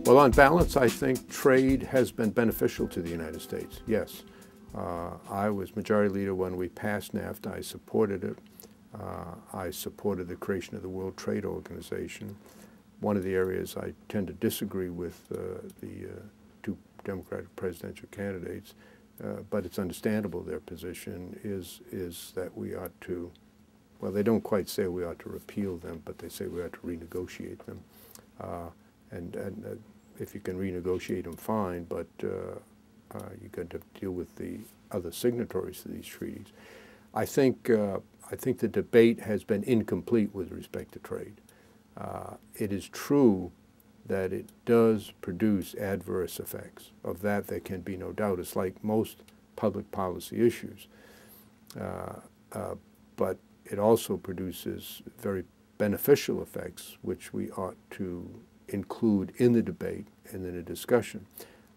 Well, on balance, I think trade has been beneficial to the United States, yes. I was majority leader when we passed NAFTA. I supported it. I supported the creation of the World Trade Organization. One of the areas I tend to disagree with the two Democratic presidential candidates, but it's understandable their position is that we ought to, well, they don't quite say we ought to repeal them, but they say we ought to renegotiate them. And if you can renegotiate them, fine, but you're going to deal with the other signatories to these treaties. I think the debate has been incomplete with respect to trade. It is true that it does produce adverse effects. Of that, there can be no doubt. It's like most public policy issues. But it also produces very beneficial effects, which we ought to include in the debate and in the discussion.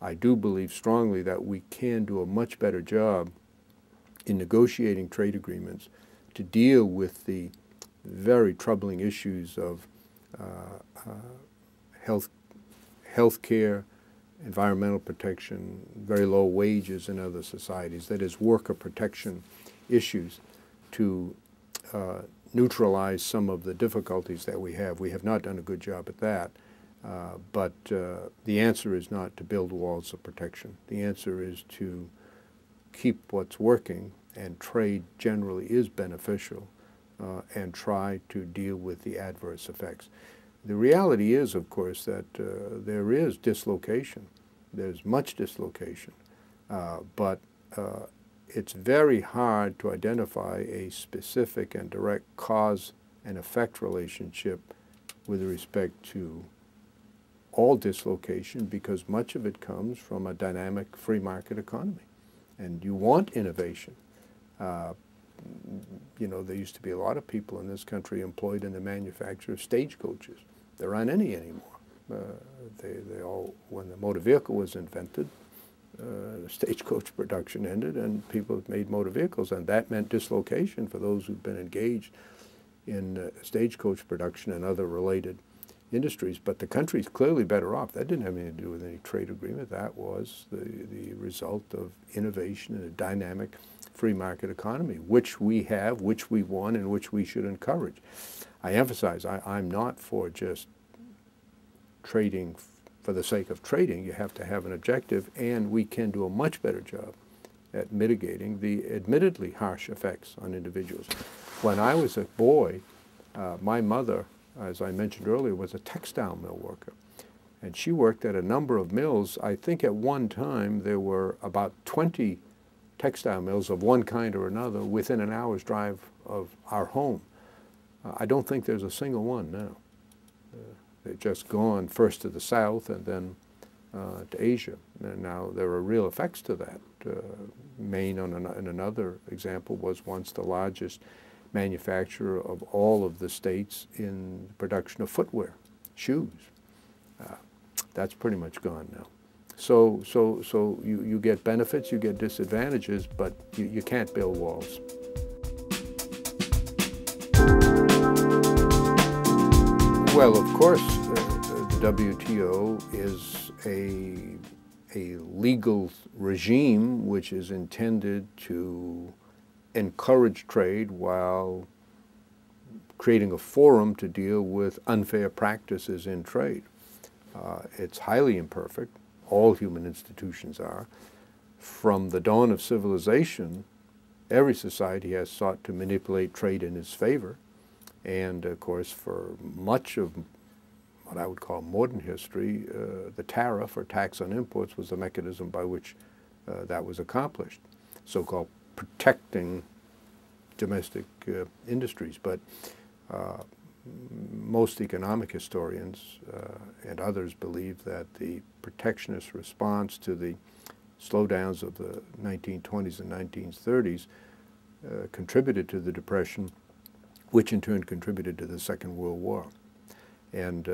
I do believe strongly that we can do a much better job in negotiating trade agreements to deal with the very troubling issues of health care, environmental protection, very low wages in other societies, that is, worker protection issues, to neutralize some of the difficulties that we have. We have not done a good job at that. But the answer is not to build walls of protection. The answer is to keep what's working, and trade generally is beneficial, and try to deal with the adverse effects. The reality is, of course, that there is dislocation. There's much dislocation, but it's very hard to identify a specific and direct cause and effect relationship with respect to all dislocation, because much of it comes from a dynamic free market economy. And you want innovation. You know, there used to be a lot of people in this country employed in the manufacture of stagecoaches. There aren't any anymore. They all, when the motor vehicle was invented, stagecoach production ended and people made motor vehicles, and that meant dislocation for those who've been engaged in stagecoach production and other related industries. But the country's clearly better off. That didn't have anything to do with any trade agreement. That was the result of innovation in a dynamic free market economy, which we have, which we want, and which we should encourage. I emphasize, I'm not for just trading for the sake of trading. You have to have an objective, and we can do a much better job at mitigating the admittedly harsh effects on individuals. When I was a boy, my mother, as I mentioned earlier, was a textile mill worker. And she worked at a number of mills. I think at one time there were about 20 textile mills of one kind or another within an hour's drive of our home. I don't think there's a single one now. They've just gone first to the south and then to Asia. And now there are real effects to that. Maine, in another example, was once the largest manufacturer of all of the states in the production of footwear, shoes. That's pretty much gone now. So you get benefits, you get disadvantages, but you can't build walls. Well, of course, the WTO is a legal regime which is intended to encourage trade while creating a forum to deal with unfair practices in trade. It's highly imperfect. All human institutions are. From the dawn of civilization, every society has sought to manipulate trade in its favor. And of course, for much of what I would call modern history, the tariff or tax on imports was the mechanism by which that was accomplished, so-called protecting domestic industries. But most economic historians and others believe that the protectionist response to the slowdowns of the 1920s and 1930s contributed to the Depression, which in turn contributed to the Second World War. And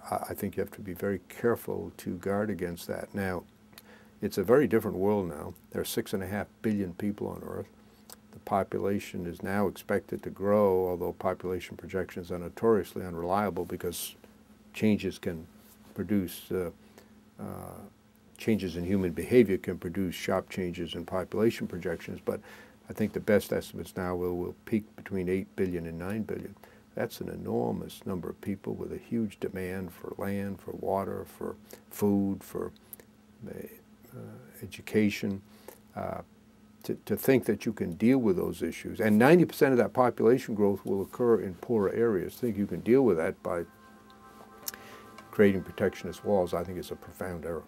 I think you have to be very careful to guard against that. Now, it's a very different world now. There are 6.5 billion people on Earth. The population is now expected to grow, although population projections are notoriously unreliable because changes can produce changes in human behavior, can produce sharp changes in population projections, but I think the best estimates now will peak between 8 billion and 9 billion. That's an enormous number of people with a huge demand for land, for water, for food, for education. To think that you can deal with those issues, and 90% of that population growth will occur in poorer areas. Think you can deal with that by creating protectionist walls, I think is a profound error.